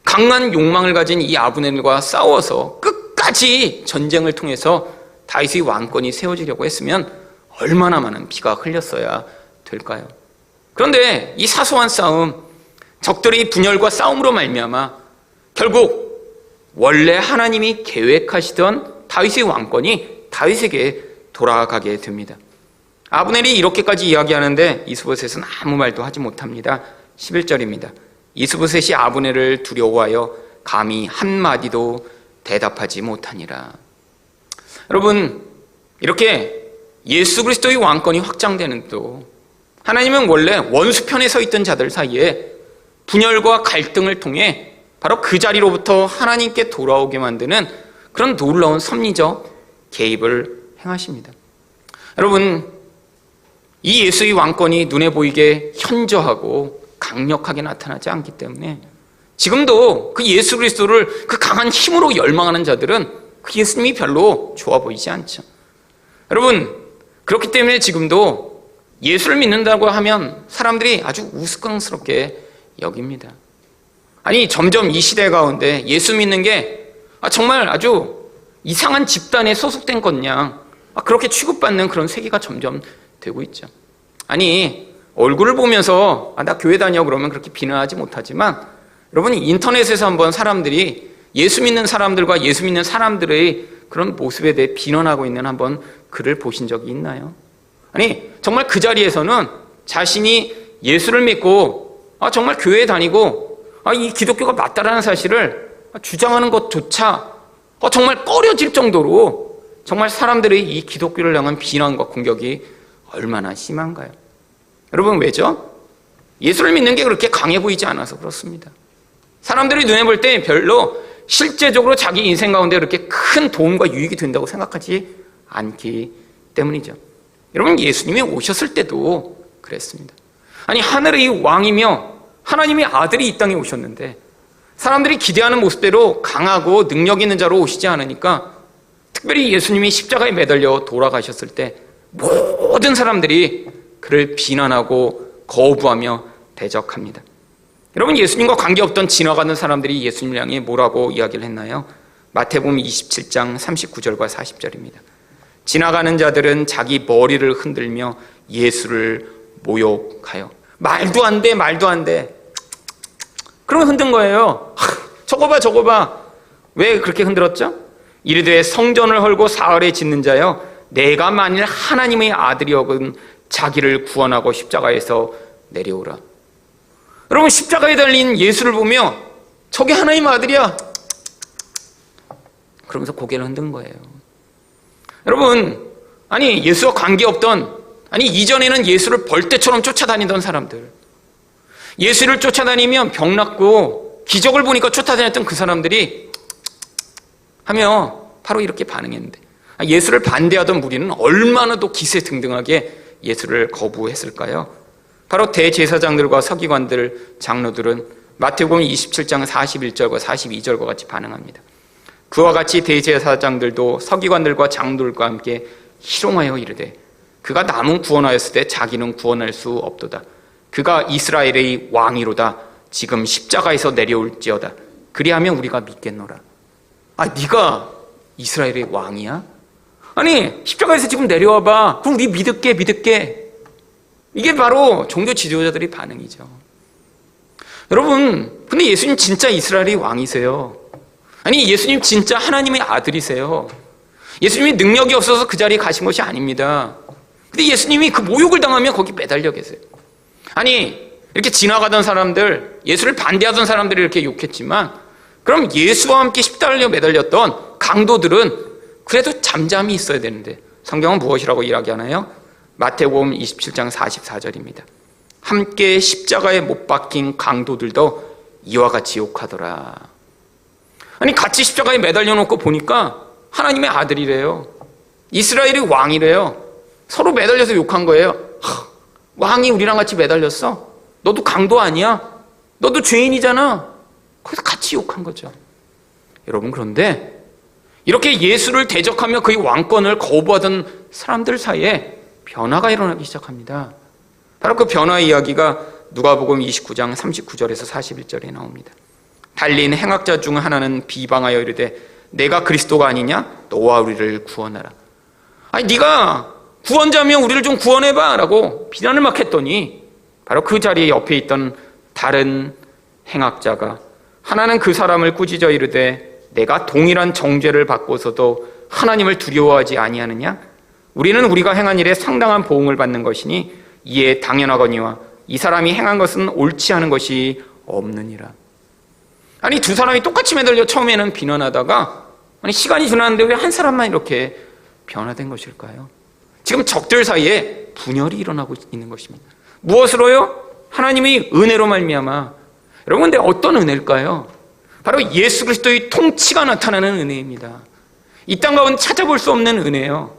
강한 욕망을 가진 이 아브넬과 싸워서 끝까지 전쟁을 통해서 다윗의 왕권이 세워지려고 했으면 얼마나 많은 피가 흘렸어야 될까요? 그런데 이 사소한 싸움, 적들의 분열과 싸움으로 말미암아 결국 원래 하나님이 계획하시던 다윗의 왕권이 다윗에게 돌아가게 됩니다. 아브넬이 이렇게까지 이야기하는데 이스보셋은 아무 말도 하지 못합니다. 11절입니다. 이스보셋이 아브넬을 두려워하여 감히 한마디도 대답하지 못하니라. 여러분, 이렇게 예수 그리스도의 왕권이 확장되는 또 하나님은 원래 원수편에 서 있던 자들 사이에 분열과 갈등을 통해 바로 그 자리로부터 하나님께 돌아오게 만드는 그런 놀라운 섭리적 개입을 행하십니다. 여러분, 이 예수의 왕권이 눈에 보이게 현저하고 강력하게 나타나지 않기 때문에 지금도 그 예수 그리스도를 그 강한 힘으로 열망하는 자들은 그 예수님이 별로 좋아 보이지 않죠. 여러분, 그렇기 때문에 지금도 예수를 믿는다고 하면 사람들이 아주 우스꽝스럽게 여깁니다. 아니, 점점 이 시대 가운데 예수 믿는 게 정말 아주 이상한 집단에 소속된 것냥 그렇게 취급받는 그런 세계가 점점 되고 있죠. 아니, 얼굴을 보면서 나 교회 다녀 그러면 그렇게 비난하지 못하지만 여러분이 인터넷에서 한번 사람들이 예수 믿는 사람들과 예수 믿는 사람들의 그런 모습에 대해 비난하고 있는 한번 글을 보신 적이 있나요? 아니, 정말 그 자리에서는 자신이 예수를 믿고 정말 교회에 다니고 이 기독교가 맞다라는 사실을 주장하는 것조차 정말 꺼려질 정도로 정말 사람들의 이 기독교를 향한 비난과 공격이 얼마나 심한가요? 여러분, 왜죠? 예수를 믿는 게 그렇게 강해 보이지 않아서 그렇습니다. 사람들이 눈에 볼 때 별로 실제적으로 자기 인생 가운데 그렇게 큰 도움과 유익이 된다고 생각하지 않기 때문이죠. 여러분, 예수님이 오셨을 때도 그랬습니다. 아니, 하늘의 왕이며 하나님의 아들이 이 땅에 오셨는데 사람들이 기대하는 모습대로 강하고 능력 있는 자로 오시지 않으니까 특별히 예수님이 십자가에 매달려 돌아가셨을 때 모든 사람들이 그를 비난하고 거부하며 대적합니다. 여러분, 예수님과 관계없던 지나가는 사람들이 예수님을 향해 뭐라고 이야기를 했나요? 마태복음 27장 39절과 40절입니다. 지나가는 자들은 자기 머리를 흔들며 예수를 모욕하여 말도 안 돼, 말도 안 돼. 그러면 흔든 거예요. 저거 봐, 저거 봐. 왜 그렇게 흔들었죠? 이르되 성전을 헐고 사흘에 짓는 자여, 내가 만일 하나님의 아들이어건 자기를 구원하고 십자가에서 내려오라. 여러분, 십자가에 달린 예수를 보며 저게 하나님의 아들이야 그러면서 고개를 흔든 거예요. 여러분, 아니, 예수와 관계없던, 아니, 이전에는 예수를 벌떼처럼 쫓아다니던 사람들, 예수를 쫓아다니면 병 낫고 기적을 보니까 쫓아다녔던 그 사람들이 하며 바로 이렇게 반응했는데, 예수를 반대하던 무리는 얼마나 더 기세등등하게 예수를 거부했을까요? 바로 대제사장들과 서기관들, 장로들은 마태복음 27장 41절과 42절과 같이 반응합니다. 그와 같이 대제사장들도 서기관들과 장로들과 함께 희롱하여 이르되 그가 남은 구원하였을 때 자기는 구원할 수 없도다. 그가 이스라엘의 왕이로다. 지금 십자가에서 내려올지어다. 그리하면 우리가 믿겠노라. 아, 네가 이스라엘의 왕이야? 아니, 십자가에서 지금 내려와봐. 그럼 우리 믿을게. 이게 바로 종교 지도자들의 반응이죠. 여러분, 근데 예수님 진짜 이스라엘의 왕이세요. 아니, 예수님 진짜 하나님의 아들이세요. 예수님이 능력이 없어서 그 자리에 가신 것이 아닙니다. 근데 예수님이 그 모욕을 당하며 거기 매달려 계세요. 아니, 이렇게 지나가던 사람들, 예수를 반대하던 사람들이 이렇게 욕했지만, 그럼 예수와 함께 십자가에 매달렸던 강도들은 그래도 잠잠히 있어야 되는데, 성경은 무엇이라고 이야기하나요? 마태복음 27장 44절입니다. 함께 십자가에 못 박힌 강도들도 이와 같이 욕하더라. 아니, 같이 십자가에 매달려 놓고 보니까 하나님의 아들이래요. 이스라엘의 왕이래요. 서로 매달려서 욕한 거예요. 왕이 우리랑 같이 매달렸어? 너도 강도 아니야? 너도 죄인이잖아. 거기서 같이 욕한 거죠. 여러분, 그런데 이렇게 예수를 대적하며 그의 왕권을 거부하던 사람들 사이에 변화가 일어나기 시작합니다. 바로 그 변화의 이야기가 누가복음 29장 39절에서 41절에 나옵니다. 달린 행악자 중 하나는 비방하여 이르되 내가 그리스도가 아니냐? 너와 우리를 구원하라. 아니, 네가 구원자면 우리를 좀 구원해봐 라고 비난을 막 했더니 바로 그 자리에 옆에 있던 다른 행악자가 하나는 그 사람을 꾸짖어 이르되 내가 동일한 정죄를 받고서도 하나님을 두려워하지 아니하느냐? 우리는 우리가 행한 일에 상당한 보응을 받는 것이니 이에 당연하거니와 이 사람이 행한 것은 옳지 않은 것이 없느니라. 아니, 두 사람이 똑같이 매달려 처음에는 비난하다가 아니, 시간이 지났는데 왜 한 사람만 이렇게 변화된 것일까요? 지금 적들 사이에 분열이 일어나고 있는 것입니다. 무엇으로요? 하나님의 은혜로 말미암아. 여러분, 근데 어떤 은혜일까요? 바로 예수 그리스도의 통치가 나타나는 은혜입니다. 이 땅 가운데 찾아볼 수 없는 은혜예요.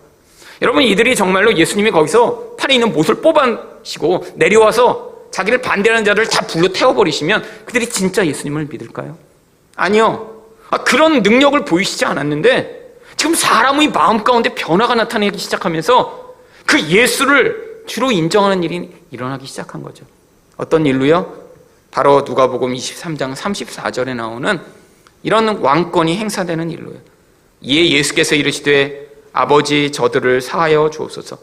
여러분, 이들이 정말로 예수님이 거기서 팔에 있는 못을 뽑아시고 내려와서 자기를 반대하는 자를 다 불러 태워버리시면 그들이 진짜 예수님을 믿을까요? 아니요. 그런 능력을 보이시지 않았는데 지금 사람의 마음 가운데 변화가 나타나기 시작하면서 그 예수를 주로 인정하는 일이 일어나기 시작한 거죠. 어떤 일로요? 바로 누가복음 23장 34절에 나오는 이런 왕권이 행사되는 일로요. 이에 예수께서 이르시되 아버지 저들을 사하여 주옵소서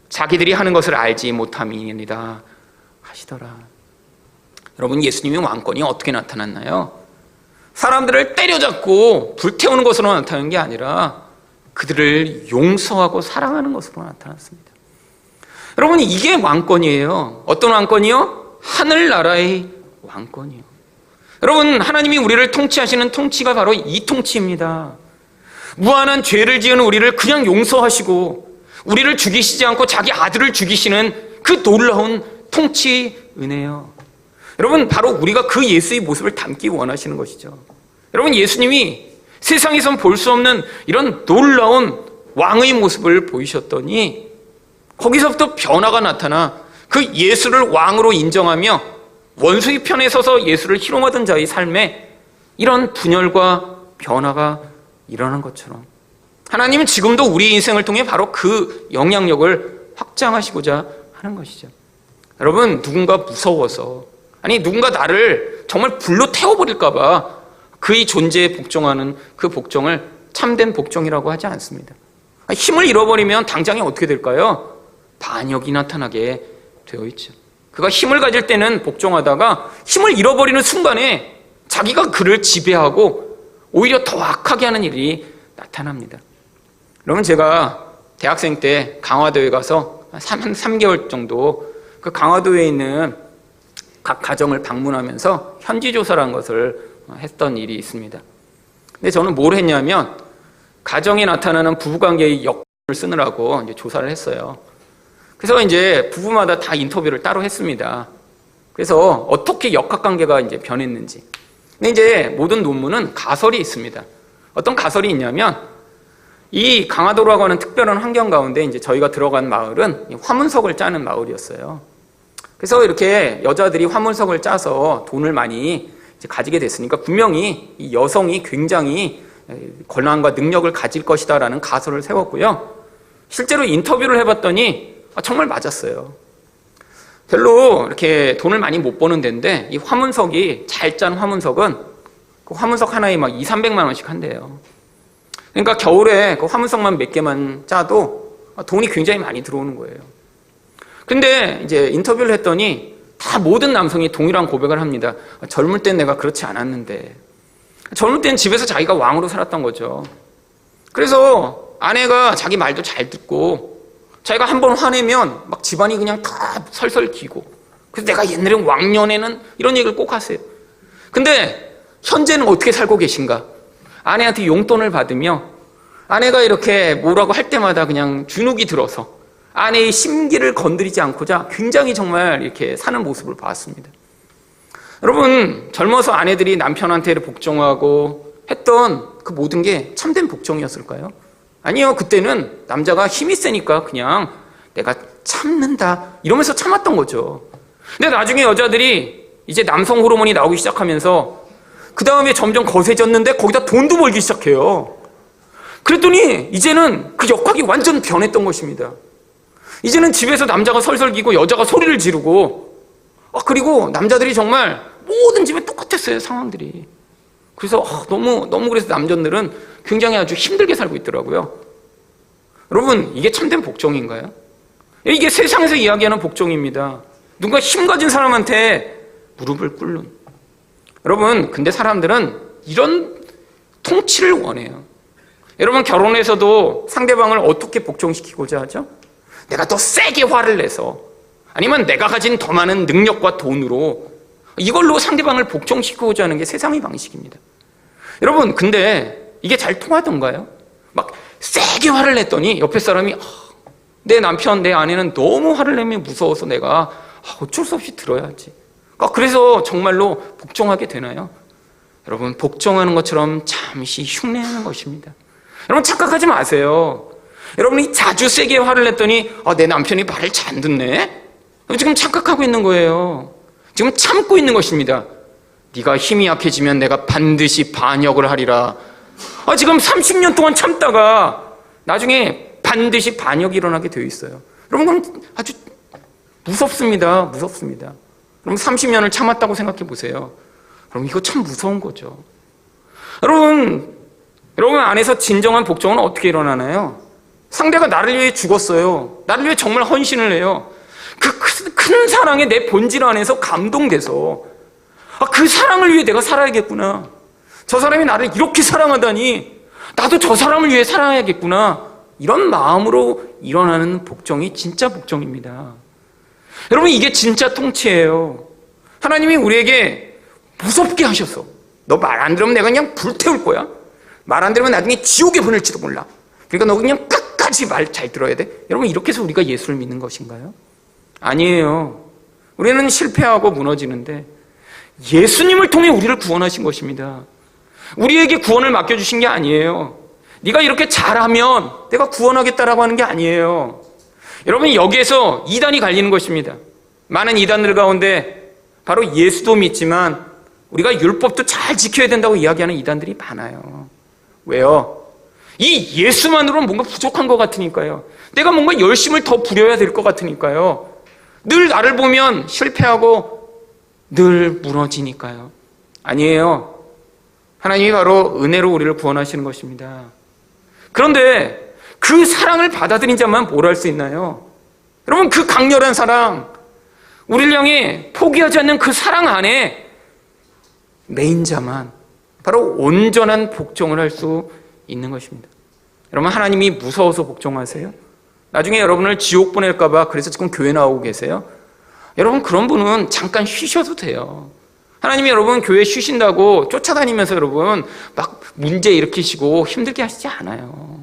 자기들이 하는 것을 알지 못함이니이다 하시더라. 여러분, 예수님의 왕권이 어떻게 나타났나요? 사람들을 때려잡고 불태우는 것으로 나타나는 게 아니라 그들을 용서하고 사랑하는 것으로 나타났습니다. 여러분, 이게 왕권이에요. 어떤 왕권이요? 하늘나라의 왕권이요. 여러분, 하나님이 우리를 통치하시는 통치가 바로 이 통치입니다. 무한한 죄를 지은 우리를 그냥 용서하시고 우리를 죽이시지 않고 자기 아들을 죽이시는 그 놀라운 통치 은혜요. 여러분, 바로 우리가 그 예수의 모습을 담기 원하시는 것이죠. 여러분, 예수님이 세상에선 볼 수 없는 이런 놀라운 왕의 모습을 보이셨더니 거기서부터 변화가 나타나 그 예수를 왕으로 인정하며 원수의 편에 서서 예수를 희롱하던 자의 삶에 이런 분열과 변화가 일어난 것처럼 하나님은 지금도 우리 인생을 통해 바로 그 영향력을 확장하시고자 하는 것이죠. 여러분, 누군가 무서워서 아니 누군가 나를 정말 불로 태워버릴까 봐 그의 존재에 복종하는 그 복종을 참된 복종이라고 하지 않습니다. 힘을 잃어버리면 당장에 어떻게 될까요? 반역이 나타나게 되어 있죠. 그가 힘을 가질 때는 복종하다가 힘을 잃어버리는 순간에 자기가 그를 지배하고 오히려 더 악하게 하는 일이 나타납니다. 여러분, 제가 대학생 때 강화도에 가서 한 3개월 정도 그 강화도에 있는 각 가정을 방문하면서 현지조사라는 것을 했던 일이 있습니다. 근데 저는 뭘 했냐면 가정에 나타나는 부부관계의 역을 쓰느라고 이제 조사를 했어요. 그래서 이제 부부마다 다 인터뷰를 따로 했습니다. 그래서 어떻게 역학관계가 이제 변했는지. 근데 이제 모든 논문은 가설이 있습니다. 어떤 가설이 있냐면 이 강화도라고 하는 특별한 환경 가운데 이제 저희가 들어간 마을은 화문석을 짜는 마을이었어요. 그래서 이렇게 여자들이 화문석을 짜서 돈을 많이 이제 가지게 됐으니까 분명히 이 여성이 굉장히 권한과 능력을 가질 것이다라는 가설을 세웠고요. 실제로 인터뷰를 해봤더니 정말 맞았어요. 별로 이렇게 돈을 많이 못 버는 데인데 이 화문석이 잘 짠 화문석은 그 화문석 하나에 막 200~300만 원씩 한대요. 그러니까 겨울에 그 화문석만 몇 개만 짜도 돈이 굉장히 많이 들어오는 거예요. 근데 이제 인터뷰를 했더니 다 모든 남성이 동일한 고백을 합니다. 젊을 땐 내가 그렇지 않았는데. 젊을 땐 집에서 자기가 왕으로 살았던 거죠. 그래서 아내가 자기 말도 잘 듣고 자기가 한번 화내면 막 집안이 그냥 다 설설 기고, 그래서 내가 옛날에 왕년에는 이런 얘기를 꼭 하세요. 근데 현재는 어떻게 살고 계신가? 아내한테 용돈을 받으며 아내가 이렇게 뭐라고 할 때마다 그냥 주눅이 들어서 아내의 심기를 건드리지 않고자 굉장히 정말 이렇게 사는 모습을 봤습니다. 여러분, 젊어서 아내들이 남편한테 복종하고 했던 그 모든 게 참된 복종이었을까요? 아니요. 그때는 남자가 힘이 세니까 그냥 내가 참는다 이러면서 참았던 거죠. 근데 나중에 여자들이 이제 남성 호르몬이 나오기 시작하면서 그 다음에 점점 거세졌는데 거기다 돈도 벌기 시작해요. 그랬더니 이제는 그 역학이 완전 변했던 것입니다. 이제는 집에서 남자가 설설기고 여자가 소리를 지르고, 그리고 남자들이 정말 모든 집에 똑같았어요, 상황들이. 그래서 너무 그래서 남자들은 굉장히 아주 힘들게 살고 있더라고요. 여러분, 이게 참된 복종인가요? 이게 세상에서 이야기하는 복종입니다. 누군가 힘 가진 사람한테 무릎을 꿇는. 여러분, 근데 사람들은 이런 통치를 원해요. 여러분, 결혼에서도 상대방을 어떻게 복종시키고자 하죠? 내가 더 세게 화를 내서, 아니면 내가 가진 더 많은 능력과 돈으로 이걸로 상대방을 복종시키고자 하는 게 세상의 방식입니다. 여러분, 근데 이게 잘 통하던가요? 막 세게 화를 냈더니 옆에 사람이 내 남편, 내 아내는 너무 화를 내면 무서워서 내가 어쩔 수 없이 들어야지. 그래서 정말로 복종하게 되나요? 여러분, 복종하는 것처럼 잠시 흉내내는 것입니다. 여러분, 착각하지 마세요. 여러분이 자주 세게 화를 냈더니 내 남편이 말을 잘 안 듣네? 지금 착각하고 있는 거예요. 지금 참고 있는 것입니다. 네가 힘이 약해지면 내가 반드시 반역을 하리라. 지금 30년 동안 참다가 나중에 반드시 반역이 일어나게 되어 있어요. 여러분, 그럼 아주 무섭습니다. 무섭습니다. 여러분, 30년을 참았다고 생각해 보세요. 그럼 이거 참 무서운 거죠. 여러분 안에서 진정한 복종은 어떻게 일어나나요? 상대가 나를 위해 죽었어요. 나를 위해 정말 헌신을 해요. 그 큰 사랑에 내 본질 안에서 감동돼서 그 사랑을 위해 내가 살아야겠구나. 저 사람이 나를 이렇게 사랑하다니 나도 저 사람을 위해 살아야겠구나. 이런 마음으로 일어나는 복종이 진짜 복종입니다. 여러분, 이게 진짜 통치예요. 하나님이 우리에게 무섭게 하셔서 너 말 안 들으면 내가 그냥 불태울 거야. 말 안 들으면 나중에 지옥에 보낼지도 몰라. 그러니까 너 그냥 끝까지 말 잘 들어야 돼. 여러분, 이렇게 해서 우리가 예수를 믿는 것인가요? 아니에요. 우리는 실패하고 무너지는데 예수님을 통해 우리를 구원하신 것입니다. 우리에게 구원을 맡겨주신 게 아니에요. 네가 이렇게 잘하면 내가 구원하겠다라고 하는 게 아니에요. 여러분, 여기에서 이단이 갈리는 것입니다. 많은 이단들 가운데 바로 예수도 믿지만 우리가 율법도 잘 지켜야 된다고 이야기하는 이단들이 많아요. 왜요? 이 예수만으로는 뭔가 부족한 것 같으니까요. 내가 뭔가 열심을 더 부려야 될 것 같으니까요. 늘 나를 보면 실패하고 늘 무너지니까요. 아니에요. 하나님이 바로 은혜로 우리를 구원하시는 것입니다. 그런데 그 사랑을 받아들인 자만 뭘 할 수 있나요? 여러분, 그 강렬한 사랑, 우리를 향해 포기하지 않는 그 사랑 안에 매인 자만 바로 온전한 복종을 할 수 있는 것입니다. 여러분, 하나님이 무서워서 복종하세요? 나중에 여러분을 지옥 보낼까 봐 그래서 지금 교회 나오고 계세요? 여러분, 그런 분은 잠깐 쉬셔도 돼요. 하나님이 여러분 교회 쉬신다고 쫓아다니면서 여러분 막 문제 일으키시고 힘들게 하시지 않아요.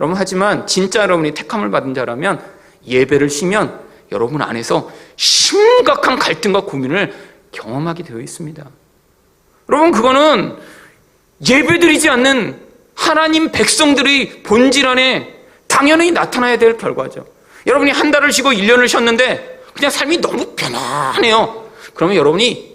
여러분, 하지만 진짜 여러분이 택함을 받은 자라면 예배를 쉬면 여러분 안에서 심각한 갈등과 고민을 경험하게 되어 있습니다. 여러분, 그거는 예배드리지 않는 하나님 백성들의 본질 안에 당연히 나타나야 될 결과죠. 여러분이 한 달을 쉬고 1년을 쉬었는데 그냥 삶이 너무 편안해요. 그러면 여러분이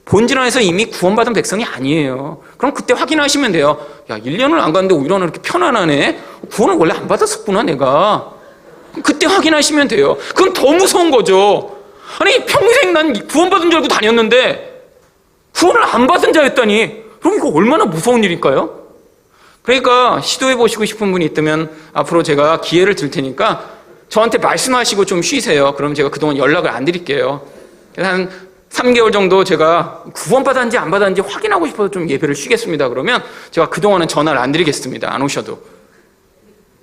본질 안에서 이미 구원받은 백성이 아니에요. 그럼 그때 확인하시면 돼요. 야, 1년을 안 갔는데 오히려 이렇게 편안하네. 구원을 원래 안 받았었구나, 내가. 그때 확인하시면 돼요. 그건 더 무서운 거죠. 아니, 평생 난 구원받은 줄 알고 다녔는데 구원을 안 받은 자였다니. 그럼 이거 얼마나 무서운 일일까요? 그러니까 시도해 보시고 싶은 분이 있다면 앞으로 제가 기회를 줄 테니까 저한테 말씀하시고 좀 쉬세요. 그럼 제가 그동안 연락을 안 드릴게요. 한 3개월 정도 제가 구원받았는지 안 받았는지 확인하고 싶어서 좀 예배를 쉬겠습니다. 그러면 제가 그동안은 전화를 안 드리겠습니다. 안 오셔도.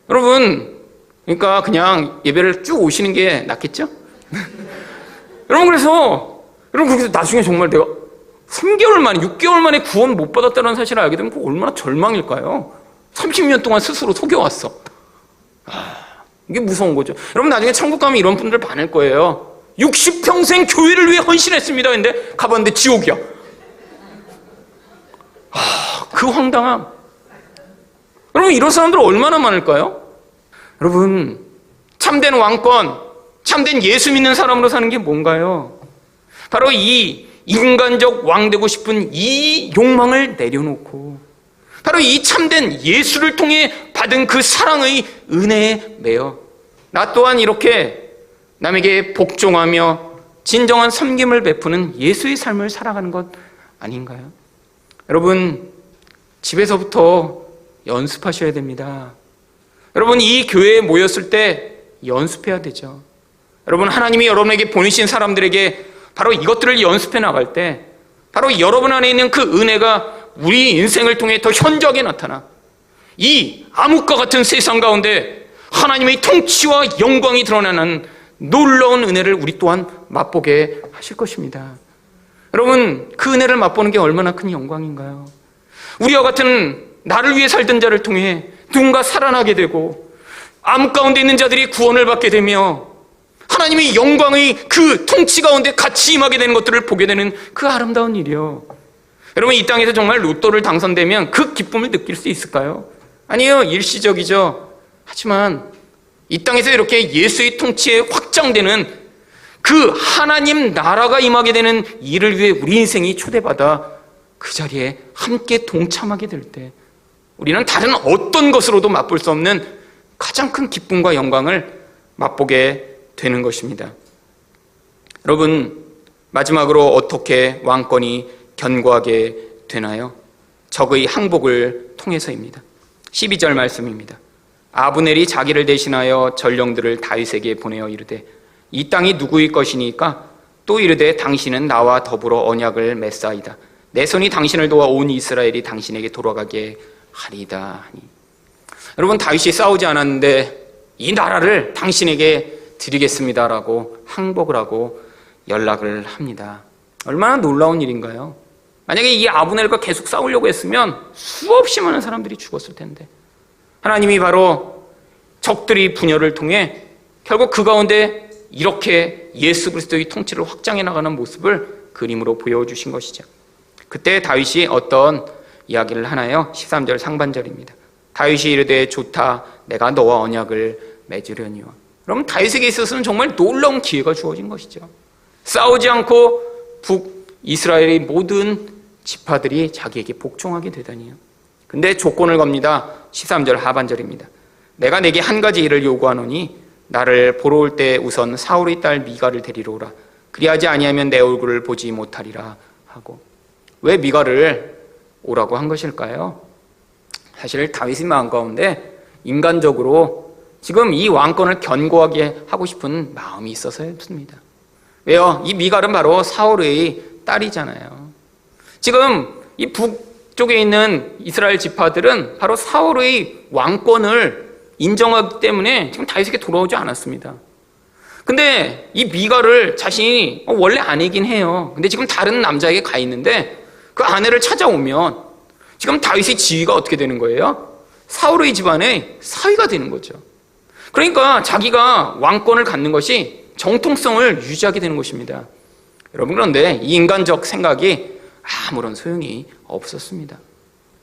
여러분, 그러니까 그냥 예배를 쭉 오시는 게 낫겠죠? 여러분, 그래서 나중에 정말 내가 3개월 만에, 6개월 만에 구원 못 받았다는 사실을 알게 되면 그거 얼마나 절망일까요? 30년 동안 스스로 속여왔어. 이게 무서운 거죠. 여러분, 나중에 천국 가면 이런 분들 많을 거예요. 60평생 교회를 위해 헌신했습니다. 근데 가봤는데 지옥이야. 그 황당함. 여러분, 이런 사람들 얼마나 많을까요? 여러분, 참된 왕권, 참된 예수 믿는 사람으로 사는 게 뭔가요? 바로 이 인간적 왕 되고 싶은 이 욕망을 내려놓고 바로 이 참된 예수를 통해 받은 그 사랑의 은혜에 매여 나 또한 이렇게 남에게 복종하며 진정한 섬김을 베푸는 예수의 삶을 살아가는 것 아닌가요? 여러분, 집에서부터 연습하셔야 됩니다. 여러분, 이 교회에 모였을 때 연습해야 되죠. 여러분, 하나님이 여러분에게 보내신 사람들에게 바로 이것들을 연습해 나갈 때 바로 여러분 안에 있는 그 은혜가 우리 인생을 통해 더 현저하게 나타나 이 암흑과 같은 세상 가운데 하나님의 통치와 영광이 드러나는 놀라운 은혜를 우리 또한 맛보게 하실 것입니다. 여러분, 그 은혜를 맛보는 게 얼마나 큰 영광인가요? 우리와 같은 나를 위해 살던 자를 통해 누군가 살아나게 되고 암 가운데 있는 자들이 구원을 받게 되며 하나님의 영광의 그 통치 가운데 같이 임하게 되는 것들을 보게 되는 그 아름다운 일이요. 여러분, 이 땅에서 정말 로또를 당선되면 그 기쁨을 느낄 수 있을까요? 아니에요. 일시적이죠. 하지만 이 땅에서 이렇게 예수의 통치에 확장되는 그 하나님 나라가 임하게 되는 일을 위해 우리 인생이 초대받아 그 자리에 함께 동참하게 될 때 우리는 다른 어떤 것으로도 맛볼 수 없는 가장 큰 기쁨과 영광을 맛보게 되는 것입니다. 여러분, 마지막으로 어떻게 왕권이 견고하게 되나요? 적의 항복을 통해서입니다. 12절 말씀입니다. 아브넬이 자기를 대신하여 전령들을 다윗에게 보내어 이르되 이 땅이 누구의 것이니까? 또 이르되 당신은 나와 더불어 언약을 맺사이다. 내 손이 당신을 도와 온 이스라엘이 당신에게 돌아가게 하리다 하니. 여러분, 다윗이 싸우지 않았는데 이 나라를 당신에게 드리겠습니다라고 항복을 하고 연락을 합니다. 얼마나 놀라운 일인가요? 만약에 이 아브넬과 계속 싸우려고 했으면 수없이 많은 사람들이 죽었을 텐데 하나님이 바로 적들이 분열을 통해 결국 그 가운데 이렇게 예수 그리스도의 통치를 확장해 나가는 모습을 그림으로 보여주신 것이죠. 그때 다윗이 어떤 이야기를 하나요? 13절 상반절입니다. 다윗이 이르되 좋다, 내가 너와 언약을 맺으려니와. 그럼 다윗에게 있어서는 정말 놀라운 기회가 주어진 것이죠. 싸우지 않고 북이스라엘의 모든 지파들이 자기에게 복종하게 되다니요. 근데 조건을 겁니다. 13절 하반절입니다. 내가 내게 한 가지 일을 요구하노니 나를 보러 올 때 우선 사울의 딸 미가를 데리러 오라. 그리하지 아니하면 내 얼굴을 보지 못하리라 하고. 왜 미가를 오라고 한 것일까요? 사실 다윗의 마음 가운데 인간적으로 지금 이 왕권을 견고하게 하고 싶은 마음이 있어서였습니다. 왜요? 이 미갈은 바로 사울의 딸이잖아요. 지금 이 북쪽에 있는 이스라엘 지파들은 바로 사울의 왕권을 인정하기 때문에 지금 다윗에게 돌아오지 않았습니다. 근데 이 미갈을 자신이 원래 아내긴 해요. 근데 지금 다른 남자에게 가 있는데 그 아내를 찾아오면 지금 다윗의 지위가 어떻게 되는 거예요? 사울의 집안의 사위가 되는 거죠. 그러니까 자기가 왕권을 갖는 것이 정통성을 유지하게 되는 것입니다. 여러분, 그런데 이 인간적 생각이 아무런 소용이 없었습니다.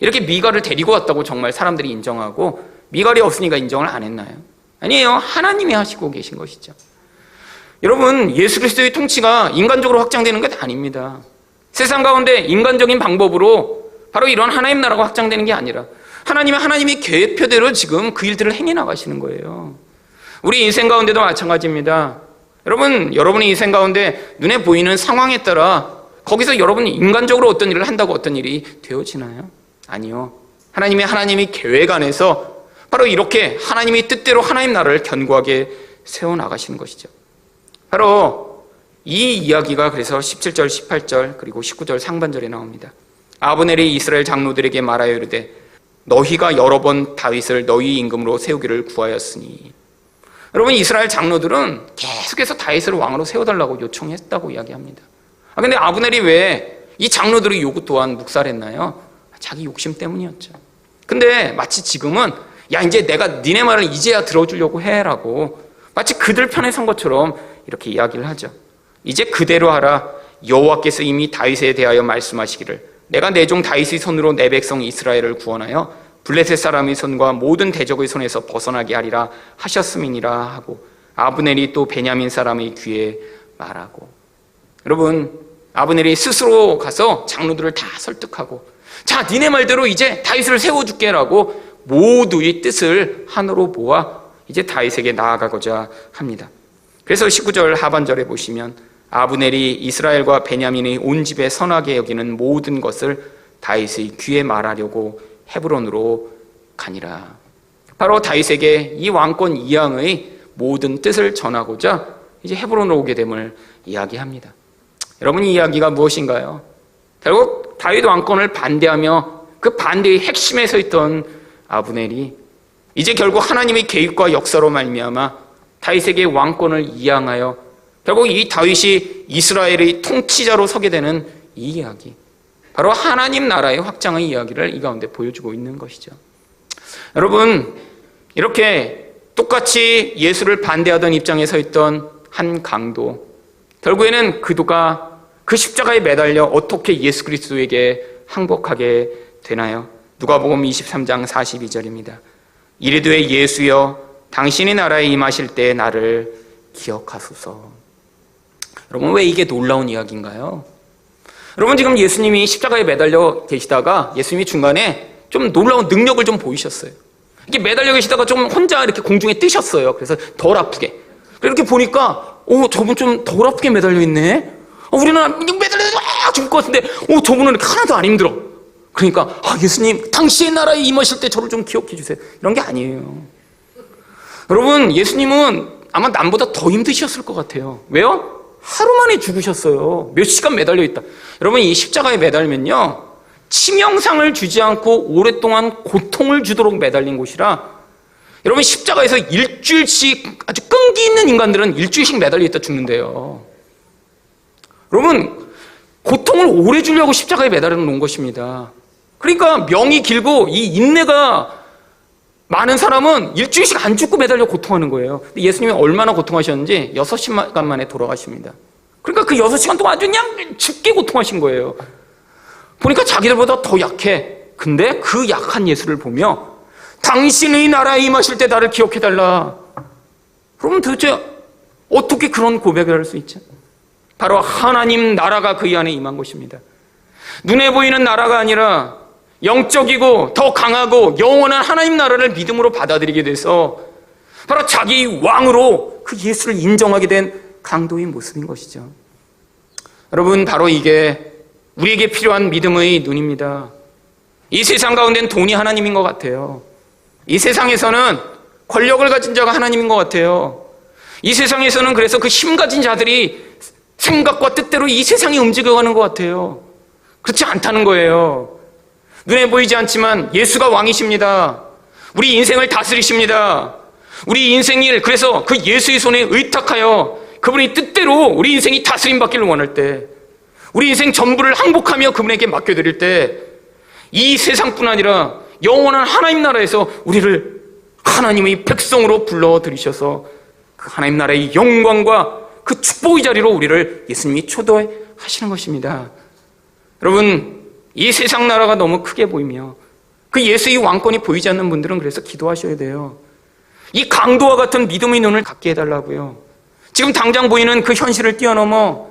이렇게 미갈을 데리고 왔다고 정말 사람들이 인정하고 미갈이 없으니까 인정을 안 했나요? 아니에요. 하나님이 하시고 계신 것이죠. 여러분, 예수 그리스도의 통치가 인간적으로 확장되는 것 아닙니다. 세상 가운데 인간적인 방법으로 바로 이런 하나님 나라가 확장되는 게 아니라 하나님의 계획표대로 지금 그 일들을 행해 나가시는 거예요. 우리 인생 가운데도 마찬가지입니다. 여러분, 여러분의 인생 가운데 눈에 보이는 상황에 따라 거기서 여러분이 인간적으로 어떤 일을 한다고 어떤 일이 되어지나요? 아니요. 하나님이 계획 안에서 바로 이렇게 하나님의 뜻대로 하나님 나라를 견고하게 세워나가시는 것이죠. 바로 이 이야기가 그래서 17절, 18절 그리고 19절 상반절에 나옵니다. 아브넬이 이스라엘 장로들에게 말하여 이르되 너희가 여러 번 다윗을 너희 임금으로 세우기를 구하였으니. 여러분, 이스라엘 장로들은 계속해서 다윗을 왕으로 세워달라고 요청했다고 이야기합니다. 근데 아브넬이 왜 이 장로들의 요구 또한 묵살했나요? 자기 욕심 때문이었죠. 근데 마치 지금은 야, 이제 내가 니네 말을 이제야 들어주려고 해라고 마치 그들 편에 선 것처럼 이렇게 이야기를 하죠. 이제 그대로 하라. 여호와께서 이미 다윗에 대하여 말씀하시기를 내가 내 종 다윗의 손으로 내 백성 이스라엘을 구원하여 블레셋 사람의 손과 모든 대적의 손에서 벗어나게 하리라 하셨음이니라 하고 아브넬이 또 베냐민 사람의 귀에 말하고. 여러분, 아브넬이 스스로 가서 장로들을 다 설득하고 자, 니네 말대로 이제 다윗을 세워줄게라고 모두의 뜻을 하나로 모아 이제 다윗에게 나아가고자 합니다. 그래서 19절 하반절에 보시면 아브넬이 이스라엘과 베냐민의 온 집에 선하게 여기는 모든 것을 다윗의 귀에 말하려고 헤브론으로 가니라. 바로 다윗에게 이 왕권 이양의 모든 뜻을 전하고자 이제 헤브론으로 오게 됨을 이야기합니다. 여러분, 이 이야기가 무엇인가요? 결국 다윗 왕권을 반대하며 그 반대의 핵심에 서 있던 아브넬이 이제 결국 하나님의 계획과 역사로 말미암아 다윗에게 왕권을 이양하여 결국 이 다윗이 이스라엘의 통치자로 서게 되는 이 이야기, 바로 하나님 나라의 확장의 이야기를 이 가운데 보여주고 있는 것이죠. 여러분, 이렇게 똑같이 예수를 반대하던 입장에 서 있던 한 강도, 결국에는 그도가 그 십자가에 매달려 어떻게 예수 그리스도에게 항복하게 되나요? 누가복음 23장 42절입니다. 이르되 예수여 당신의 나라에 임하실 때 나를 기억하소서. 여러분, 왜 이게 놀라운 이야기인가요? 여러분, 지금 예수님이 십자가에 매달려 계시다가 예수님이 중간에 좀 놀라운 능력을 좀 보이셨어요. 이렇게 매달려 계시다가 좀 혼자 이렇게 공중에 뜨셨어요. 그래서 덜 아프게. 이렇게 보니까 저분 좀 덜 아프게 매달려 있네. 우리는 매달려서 죽을 것 같은데 저분은 이렇게 하나도 안 힘들어. 그러니까 예수님 당신의 나라에 임하실 때 저를 좀 기억해 주세요. 이런 게 아니에요. 여러분, 예수님은 아마 남보다 더 힘드셨을 것 같아요. 왜요? 하루 만에 죽으셨어요. 몇 시간 매달려 있다. 여러분, 이 십자가에 매달면요, 치명상을 주지 않고 오랫동안 고통을 주도록 매달린 곳이라, 여러분, 십자가에서 일주일씩 아주 끈기 있는 인간들은 일주일씩 매달려 있다 죽는데요. 여러분, 고통을 오래 주려고 십자가에 매달려 놓은 것입니다. 그러니까 명이 길고 이 인내가 많은 사람은 일주일씩 안 죽고 매달려 고통하는 거예요. 근데 예수님이 얼마나 고통하셨는지 6시간 만에 돌아가십니다. 그러니까 그 6시간 동안 아주 그냥 죽게 고통하신 거예요. 보니까 자기들보다 더 약해. 근데 그 약한 예수를 보며 당신의 나라에 임하실 때 나를 기억해달라. 그러면 도대체 어떻게 그런 고백을 할 수 있죠? 바로 하나님 나라가 그의 안에 임한 것입니다. 눈에 보이는 나라가 아니라 영적이고 더 강하고 영원한 하나님 나라를 믿음으로 받아들이게 돼서 바로 자기 왕으로 그 예수를 인정하게 된 강도의 모습인 것이죠. 여러분, 바로 이게 우리에게 필요한 믿음의 눈입니다. 이 세상 가운데는 돈이 하나님인 것 같아요. 이 세상에서는 권력을 가진 자가 하나님인 것 같아요. 이 세상에서는 그래서 그 힘 가진 자들이 생각과 뜻대로 이 세상이 움직여가는 것 같아요. 그렇지 않다는 거예요. 눈에 보이지 않지만 예수가 왕이십니다. 우리 인생을 다스리십니다. 우리 인생을 그래서 그 예수의 손에 의탁하여 그분의 뜻대로 우리 인생이 다스림 받기를 원할 때, 우리 인생 전부를 항복하며 그분에게 맡겨드릴 때, 이 세상뿐 아니라 영원한 하나님 나라에서 우리를 하나님의 백성으로 불러들이셔서 그 하나님 나라의 영광과 그 축복의 자리로 우리를 예수님이 초대하시는 것입니다. 여러분, 이 세상 나라가 너무 크게 보이며 그 예수의 왕권이 보이지 않는 분들은 그래서 기도하셔야 돼요. 이 강도와 같은 믿음의 눈을 갖게 해달라고요. 지금 당장 보이는 그 현실을 뛰어넘어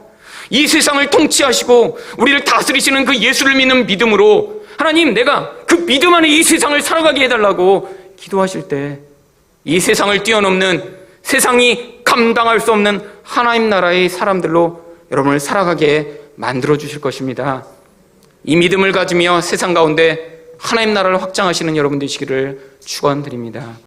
이 세상을 통치하시고 우리를 다스리시는 그 예수를 믿는 믿음으로 하나님, 내가 그 믿음 안에 이 세상을 살아가게 해달라고 기도하실 때 이 세상을 뛰어넘는, 세상이 감당할 수 없는 하나님 나라의 사람들로 여러분을 살아가게 만들어 주실 것입니다. 이 믿음을 가지며 세상 가운데 하나님 나라를 확장하시는 여러분 되시기를 축원드립니다.